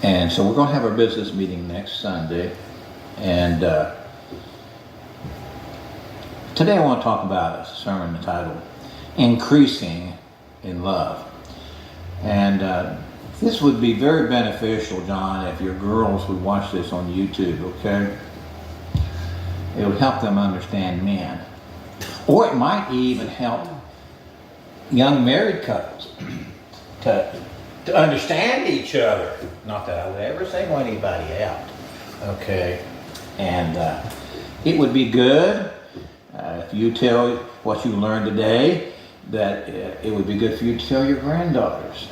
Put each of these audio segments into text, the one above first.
And so we're going to have our business meeting next Sunday. And today I want to talk about a sermon entitled Increasing in Love. And this would be very beneficial, John, if your girls would watch this on YouTube, okay? It would help them understand men. Or it might even help young married couples to understand each other. Not that I would ever single anybody out, okay? And it would be good if you tell what you learned today, that it would be good for you to tell your granddaughters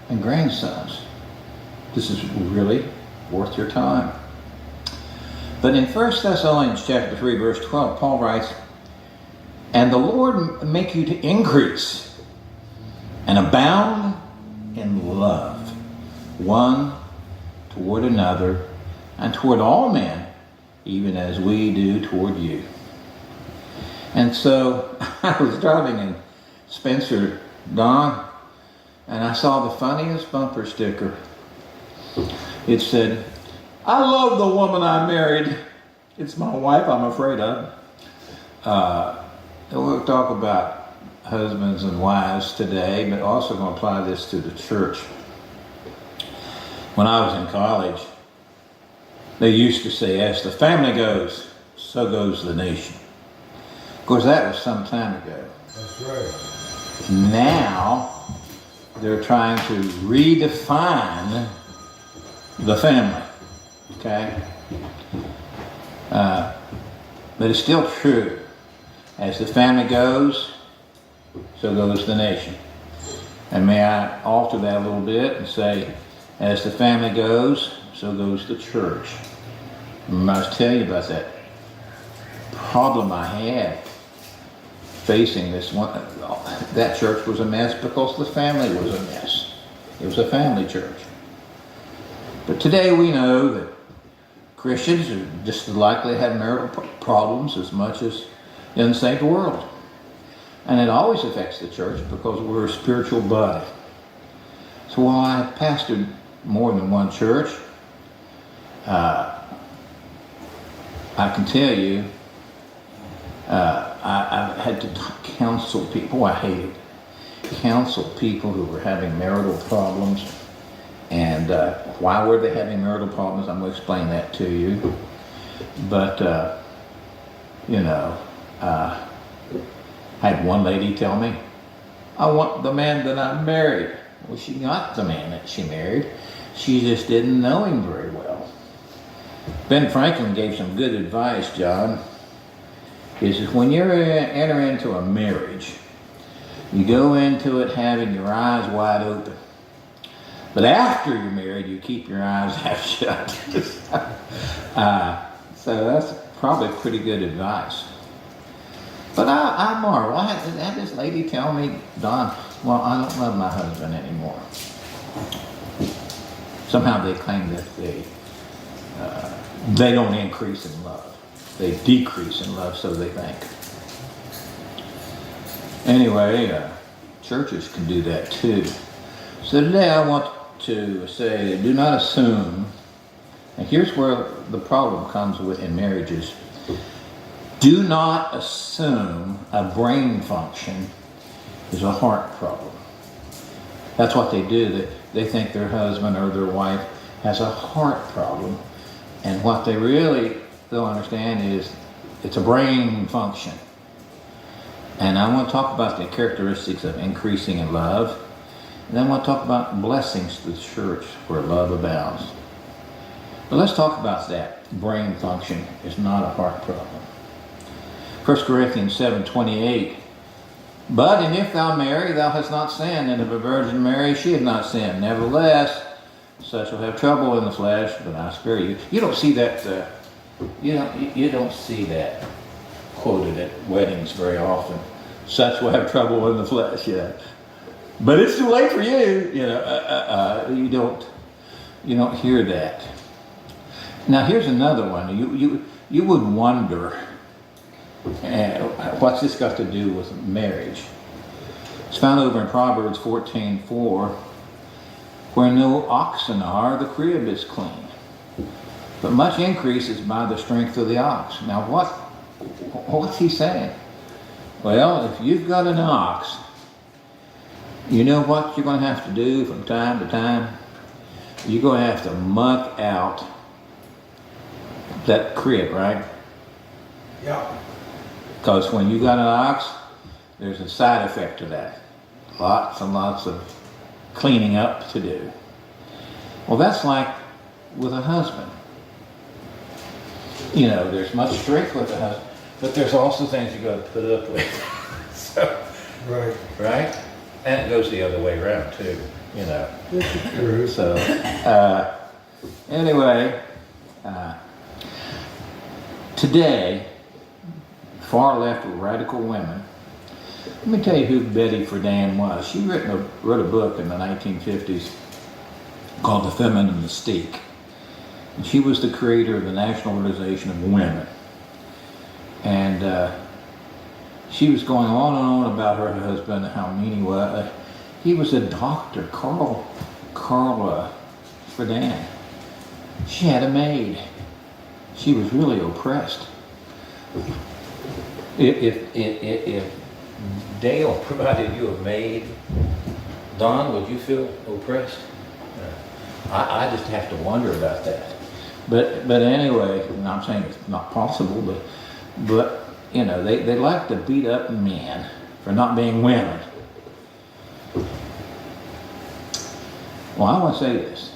and grandsons. This is really worth your time. But in 1 Thessalonians chapter 3, verse 12, Paul writes, "And the Lord make you to increase and abound in love, one toward another, and toward all men, even as we do toward you." And so I was driving in Spencer, Don, and I saw the funniest bumper sticker. It said, "I love the woman I married. It's my wife I'm afraid of." And we'll talk about husbands and wives today, but also going to apply this to the church. When I was in college, they used to say, "As the family goes, so goes the nation." Of course, that was some time ago. That's right. Now, they're trying to redefine the family, okay? But it's still true. As the family goes, so goes the nation. And may I alter that a little bit and say, as the family goes, so goes the church. I must tell you about that problem I had facing this one. That church was a mess because the family was a mess. It was a family church. But today we know that Christians are just as likely to have marital problems as much as in the saved world. And it always affects the church because we're a spiritual body. So while I pastored more than one church, I can tell you, I had to counsel people. I hated counsel people who were having marital problems. And why were they having marital problems? I'm going to explain that to you. But, I had one lady tell me, "I want the man that I married." Well, she got the man that she married. She just didn't know him very well. Ben Franklin gave some good advice, John. He says, when you enter into a marriage, you go into it having your eyes wide open. But after you're married, you keep your eyes half shut. So that's probably pretty good advice. But I marvel. I had this lady tell me, "Don, well, I don't love my husband anymore." Somehow they claim that they don't increase in love. They decrease in love, so they think. Anyway, churches can do that too. So today I want to say, do not assume, and here's where the problem comes with in marriages. Do not assume a brain function is a heart problem. That's what they do. They think their husband or their wife has a heart problem. And what they really don't understand is it's a brain function. And I want to talk about the characteristics of increasing in love. And then I want to talk about blessings to the church where love abounds. But let's talk about that. Brain function is not a heart problem. 1 Corinthians 7:28. "But and if thou marry, thou hast not sinned, and if a virgin marry, she hath not sinned. Nevertheless, such will have trouble in the flesh, but I spare you." You don't see that. You don't see that quoted at weddings very often. Such will have trouble in the flesh. Yeah, but it's too late for you. You don't hear that. Now here's another one. You would wonder. What's this got to do with marriage? It's found over in Proverbs 14:4. Where no oxen are, the crib is clean. But much increase is by the strength of the ox. Now what's he saying? Well, if you've got an ox, you know what you're going to have to do from time to time? You're going to have to muck out that crib, right? Yeah. Because when you got an ox, there's a side effect to that. Lots and lots of cleaning up to do. Well, that's like with a husband. You know, there's much strength with a husband, but there's also things you got to put up with. So, right? And it goes the other way around too, you know. This is true. So, anyway, today, far left radical women. Let me tell you who Betty Friedan was. She wrote a book in the 1950s called The Feminine Mystique. And she was the creator of the National Organization of Women. And she was going on and on about her husband and how mean he was. He was a doctor, Carl Friedan. She had a maid. She was really oppressed. If Dale provided you a maid, Don, would you feel oppressed? I just have to wonder about that. But anyway, I'm saying it's not possible, but you know, they like to beat up men for not being women. Well, I want to say this.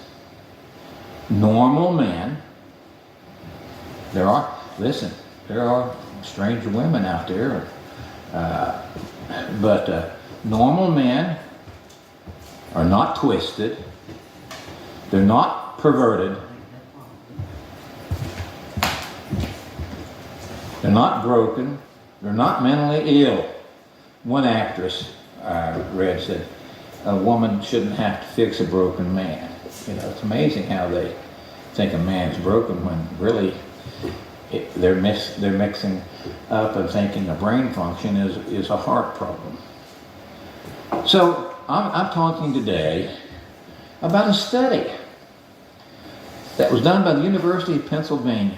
Normal men, there are strange women out there, but normal men are not twisted, they're not perverted, they're not broken, they're not mentally ill. One actress I read said, a woman shouldn't have to fix a broken man. You know, it's amazing how they think a man's broken when really they're mixing up and thinking a brain function is a heart problem. So I'm talking today about a study that was done by the University of Pennsylvania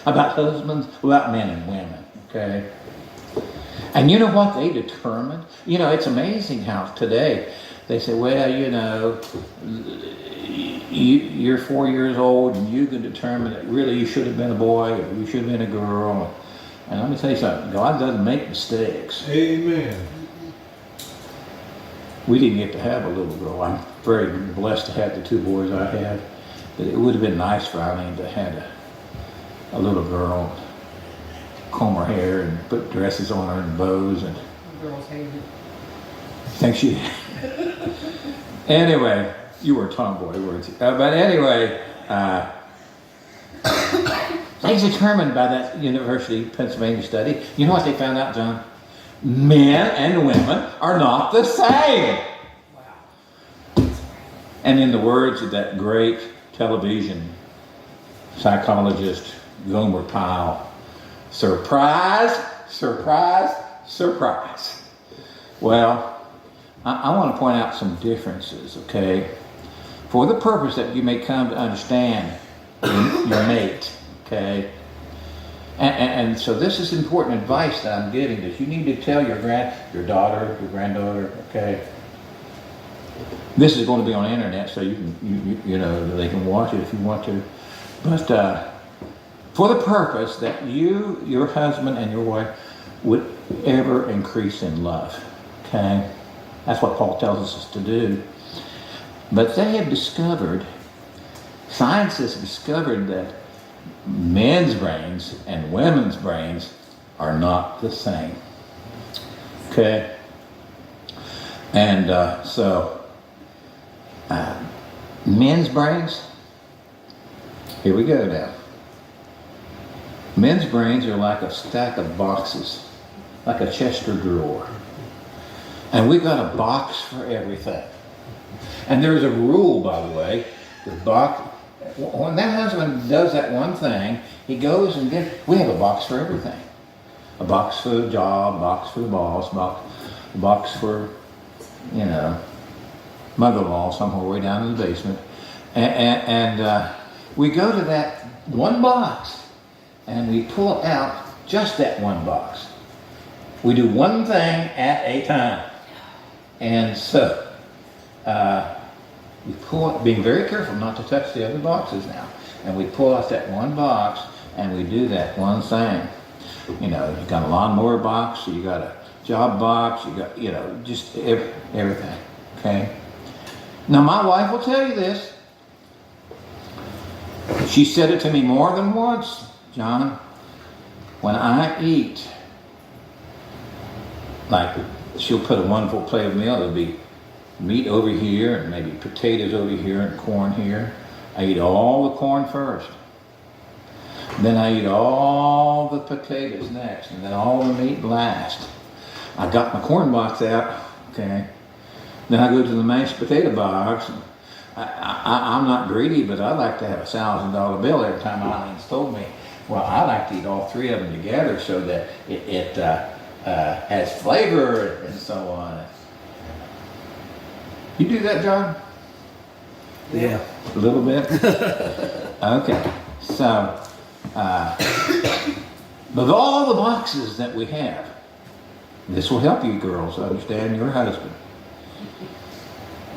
about husbands, about men and women, okay? And you know what they determined? You know, it's amazing how today they say, well, you know, you're 4 years old and you can determine that really you should have been a boy or you should have been a girl. And let me tell you something, God doesn't make mistakes. Amen. We didn't get to have a little girl. I'm very blessed to have the two boys I had. But it would have been nice for Eileen to have a little girl, comb her hair and put dresses on her and bows. And girls hate it. Think she Anyway, you were a tomboy, weren't you? But anyway, they determined by that University of Pennsylvania study, you know what they found out, John? Men and women are not the same. Wow. And in the words of that great television psychologist, Gomer Pyle, surprise, surprise, surprise. Well, I want to point out some differences, okay? For the purpose that you may come to understand your mate, okay? And so this is important advice that I'm giving, that you need to tell your daughter, your granddaughter, okay? This is going to be on the internet, so you know, they can watch it if you want to. But for the purpose that you, your husband and your wife would ever increase in love, okay? That's what Paul tells us to do. But they have discovered, science has discovered that men's brains and women's brains are not the same. Okay? And men's brains, here we go now. Men's brains are like a stack of boxes, like a Chester drawer. And we've got a box for everything. And there's a rule, by the way, the box, when that husband does that one thing, he goes and we have a box for everything. A box for the job, box for the boss, box for, you know, mother-in-law somewhere way down in the basement. And we go to that one box and we pull out just that one box. We do one thing at a time. And so we pull it, being very careful not to touch the other boxes now. And we pull out that one box and we do that one thing. You know, you got a lawnmower box, you got a job box, you got, you know, just everything, okay? Now my wife will tell you this. She said it to me more than once, John. When I eat, like she'll put a wonderful plate of meal, it'll be meat over here and maybe potatoes over here and corn here. I eat all the corn first. Then I eat all the potatoes next, and then all the meat last. I got my corn box out, okay. Then I go to the mashed potato box. I'm not greedy, but I like to have a $1,000 bill every time. Eileen's told me, well, I like to eat all three of them together so that it has flavor and so on. You do that, John? Yeah. A little bit? Okay. So, with all the boxes that we have, this will help you girls understand your husband.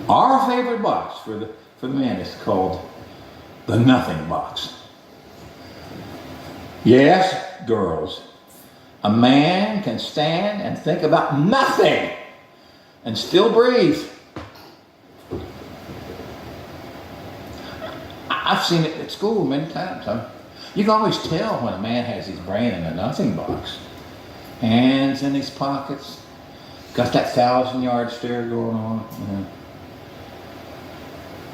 Our favorite box for the men is called the nothing box. Yes, girls, a man can stand and think about nothing and still breathe. I've seen it at school many times. You can always tell when a man has his brain in a nothing box. Hands in his pockets, got that 1,000-yard stare going on. You know.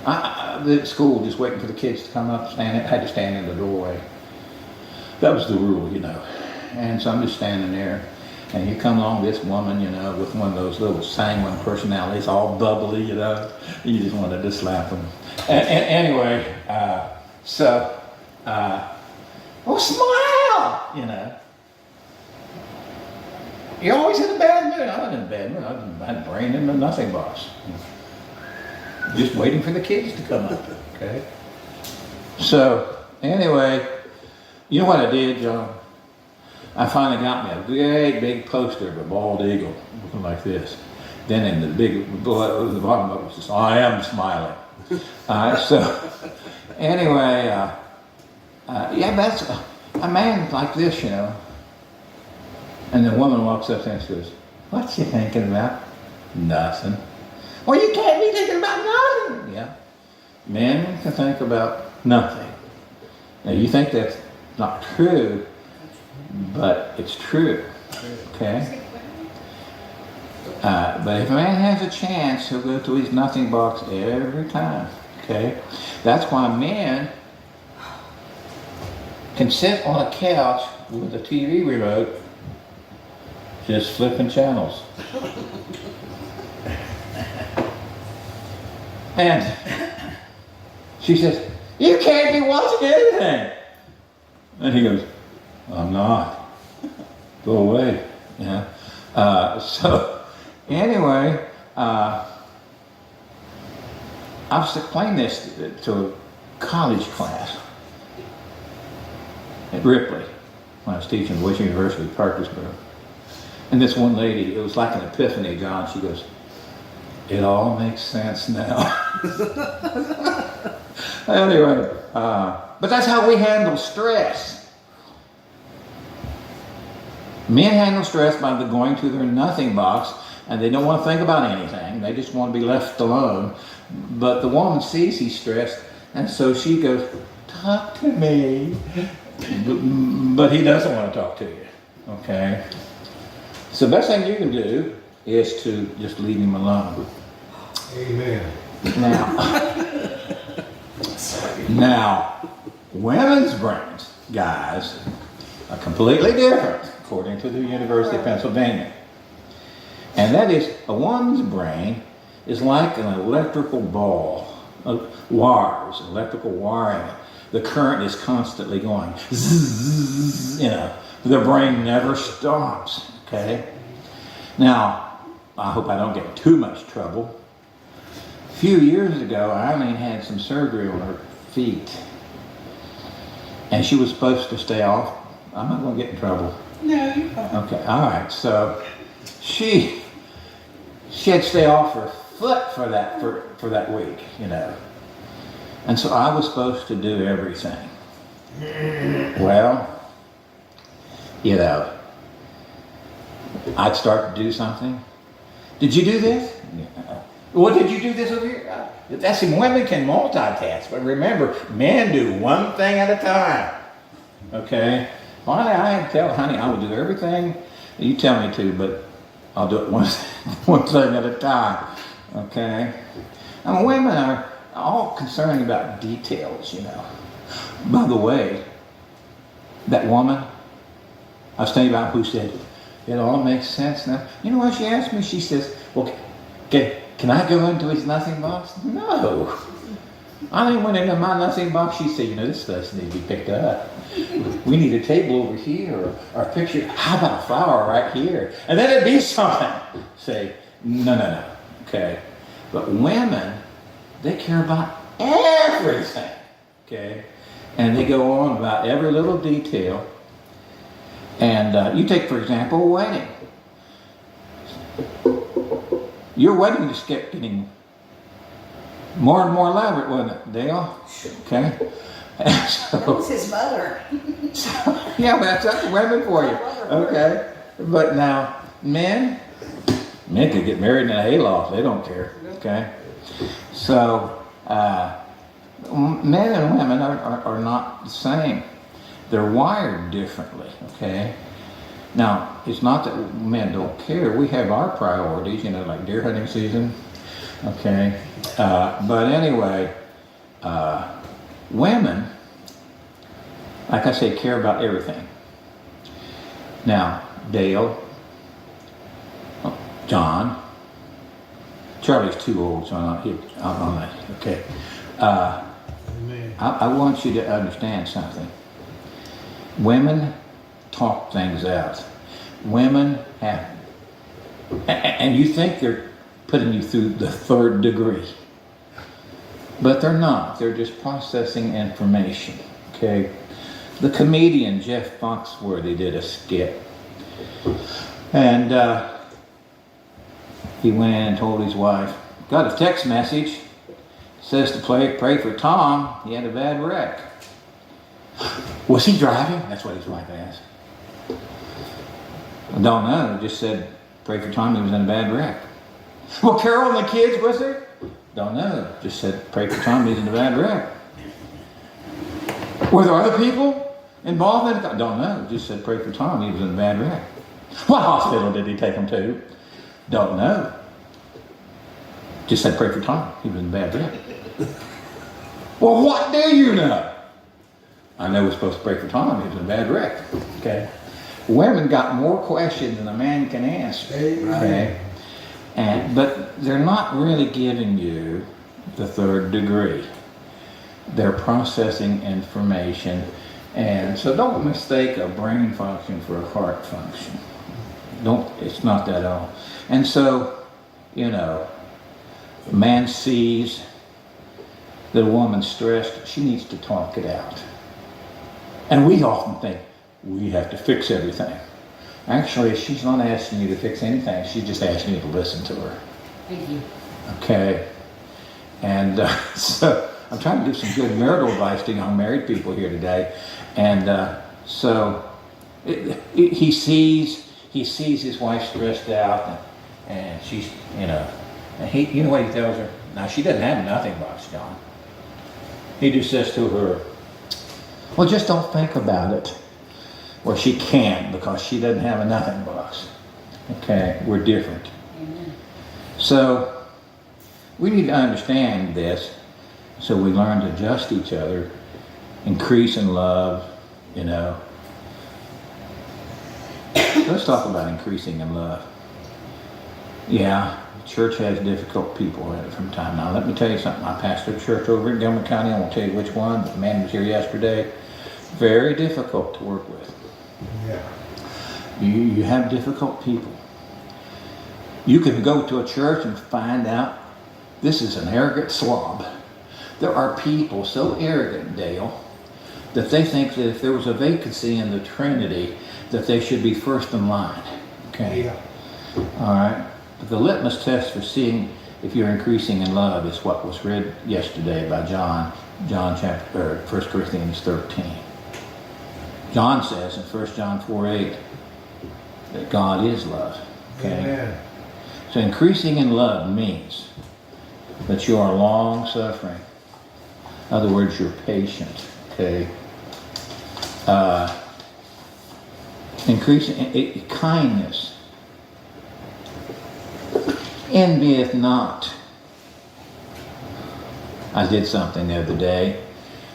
I was at school just waiting for the kids to come up, had to stand in the doorway. That was the rule, you know. And so I'm just standing there, and here come along this woman, you know, with one of those little sanguine personalities, all bubbly, you know. You just wanted to slap them. Anyway, oh, smile, you know. You're always in a bad mood. I wasn't in a bad mood. I had brain in the nothing box. Just waiting for the kids to come up, okay? So, anyway, you know what I did, John? I finally got me a great big poster of a bald eagle, looking like this. Then in the bottom of it was just, I am smiling. So, anyway, yeah, that's a man like this, you know. And the woman walks up there and says, "What you thinking about?" "Nothing." "Well, you can't be thinking about nothing." "Yeah, men can think about nothing." Now, you think that's not true, but it's true, okay? But if a man has a chance, he'll go to his nothing box every time, okay? That's why men can sit on a couch with a TV remote just flipping channels. And she says, "You can't be watching anything." And he goes, "I'm not. Go away." You know? So anyway, I was explaining this to a college class at Ripley when I was teaching at Washington University, Parkersburg. And this one lady, it was like an epiphany, John. She goes, "It all makes sense now." Anyway, but that's how we handle stress. Men handle stress by going to their nothing box, and they don't want to think about anything. They just want to be left alone. But the woman sees he's stressed, and so she goes, "Talk to me." But he doesn't want to talk to you, okay? So the best thing you can do is to just leave him alone. Amen. Now, women's brains, guys, are completely different, according to the University of Pennsylvania. And that is, a woman's brain is like an electrical ball of wires, electrical wiring. The current is constantly going, zzz, you know, the brain never stops, okay? Now, I hope I don't get too much trouble. few years ago, Eileen had some surgery on her feet. And she was supposed to stay off. I'm not going to get in trouble. No, you're fine. Okay, all right. So she had to stay off her foot for that week, you know. And so I was supposed to do everything. Well, you know, I'd start to do something. Did you do this? Well, did you do this over here? That's women can multitask, but remember, men do one thing at a time. Okay? Finally, I had to tell honey I will do everything you tell me to, but I'll do it one thing at a time. Okay? And women are all concerned about details, you know. By the way, that woman I was thinking about who said, it all makes sense now. You know what she asked me? She says, well, can I go into his nothing box? No. I went into my nothing box. She said, you know, this place needs to be picked up. We need a table over here, or a picture. How about a flower right here? And then it'd be something. Say, no. Okay. But women, they care about everything. Okay. And they go on about every little detail. And you take, for example, a wedding. Your wedding just kept getting more and more elaborate, wasn't it, Dale? Okay. And so, That was his mother. yeah, that's women for you. Okay. But now, men could get married in a hayloft. They don't care. Okay. So, men and women are not the same. They're wired differently, okay? Now, it's not that men don't care. We have our priorities, you know, like deer hunting season, okay? But anyway, women, like I say, care about everything. Now, Dale, John, Charlie's too old, so I'm not, okay? Amen. I want you to understand something. Women talk things out. Women have, and you think they're putting you through the 3rd degree, but they're not. They're just processing information. Okay. The comedian Jeff Foxworthy did a skit, and he went in and told his wife, got a text message, says to pray for Tom. He had a bad wreck. Was he driving? That's what his wife asked. I don't know. Just said, pray for Tom. He was in a bad wreck. Well, Carol and the kids, was there? Don't know. Just said, pray for Tom. He's in a bad wreck. Were there other people involved in it? Don't know. Just said, pray for Tom. He was in a bad wreck. What hospital did he take him to? Don't know. Just said, pray for Tom. He was in a bad wreck. Well, what do you know? I know we're supposed to pray for Tom. He was in a bad wreck. Okay. Women got more questions than a man can answer. Okay. But they're not really giving you the 3rd degree. They're processing information. And so don't mistake a brain function for a heart function. It's not that at all. And so, you know, a man sees that a woman's stressed, she needs to talk it out. And we often think, we have to fix everything. Actually, she's not asking you to fix anything. She's just asking you to listen to her. Thank you. Okay? And so I'm trying to give some good marital advice to young married people here today. And so he sees his wife stressed out, and she's, you know, and you know what he tells her? Now, she doesn't have a nothing box, John. He just says to her, well, just don't think about it. Well, she can't because she doesn't have a nothing box. Okay, we're different. Amen. So we need to understand this so we learn to adjust each other, increase in love, you know. Let's talk about increasing in love. Yeah, the church has difficult people in it from time. Now, let me tell you something. I pastor a church over in Gilman County. I won't tell you which one, but the man was here yesterday. Very difficult to work with. Yeah. You have difficult people. You can go to a church and find out This is an arrogant slob. There are people so arrogant, Dale, that they think that if there was a vacancy in the Trinity, that they should be first in line. Okay? Yeah. All right? But the litmus test for seeing if you're increasing in love is what was read yesterday by John 1 Corinthians 13. John says in 1 John 4:8 that God is love. Okay? Amen. So increasing in love means that you are long suffering. In other words, you're patient. Okay? Increasing kindness. Envieth not. I did something the other day.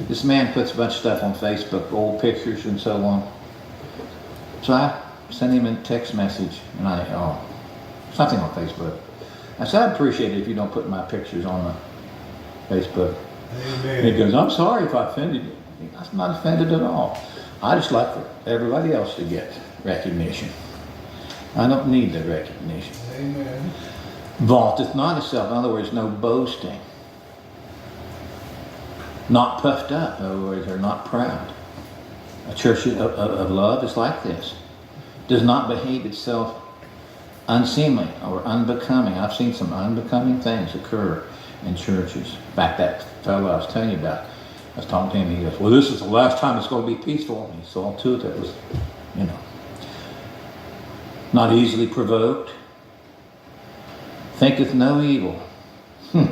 This man puts a bunch of stuff on Facebook, old pictures and so on. So I sent him a text message, and something on Facebook. I said, I'd appreciate it if you don't put my pictures on the Facebook. Amen. He goes, I'm sorry if I offended you. I'm not offended at all. I just like for everybody else to get recognition. I don't need the recognition. Amen. Vaunteth not itself. In other words, no boasting. Not puffed up. In other words, they're not proud. A church of love is like this. Does not behave itself unseemly or unbecoming. I've seen some unbecoming things occur in churches. In fact, that fellow I was telling you about, I was talking to him, he goes, well, this is the last time it's going to be peaceful. And he saw to it that was, not easily provoked. Thinketh no evil. There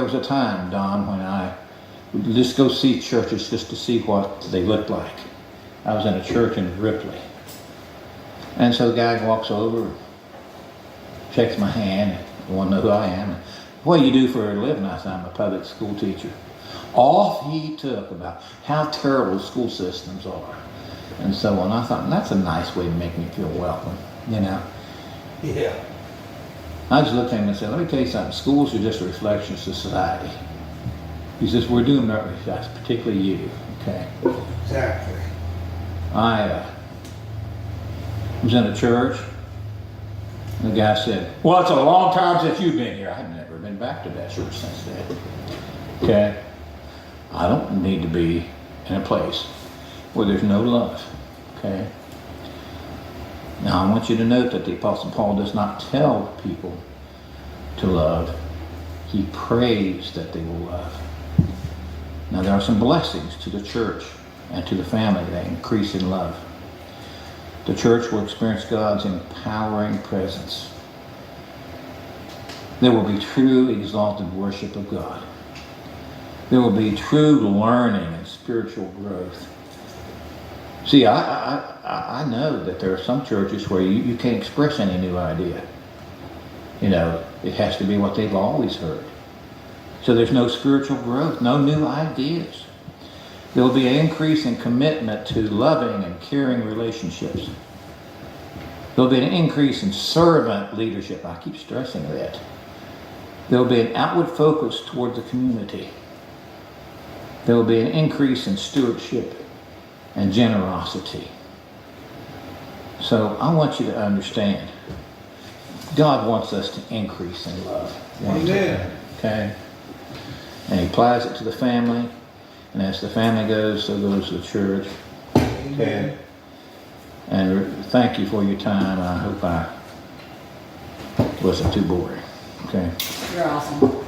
was a time, Don, when I would just go see churches just to see what they looked like. I was in a church in Ripley. And so the guy walks over, checks my hand, want to know who I am. What do you do for a living? I said, I'm a public school teacher. Off he took about how terrible school systems are and so on. I thought, that's a nice way to make me feel welcome, Yeah. I just looked at him and said, let me tell you something. Schools are just a reflection of society. He says, we're doing that, particularly you, okay? Exactly. I was in a church, and the guy said, well, it's a long time since you've been here. I've never been back to that church since then. Okay? I don't need to be in a place where there's no love. Okay? Now, I want you to note that the Apostle Paul does not tell people to love. He prays that they will love. Now, there are some blessings to the church and to the family that increase in love. The church will experience God's empowering presence. There will be true exalted worship of God. There will be true learning and spiritual growth. See, I know that there are some churches where you can't express any new idea. It has to be what they've always heard. So there's no spiritual growth, no new ideas. There will be an increase in commitment to loving and caring relationships. There will be an increase in servant leadership. I keep stressing that. There will be an outward focus toward the community. There will be an increase in stewardship and generosity. So I want you to understand, God wants us to increase in love. Amen. Okay? And he applies it to the family. And as the family goes, so goes the church. Amen. And thank you for your time. I hope I wasn't too boring. Okay? You're awesome.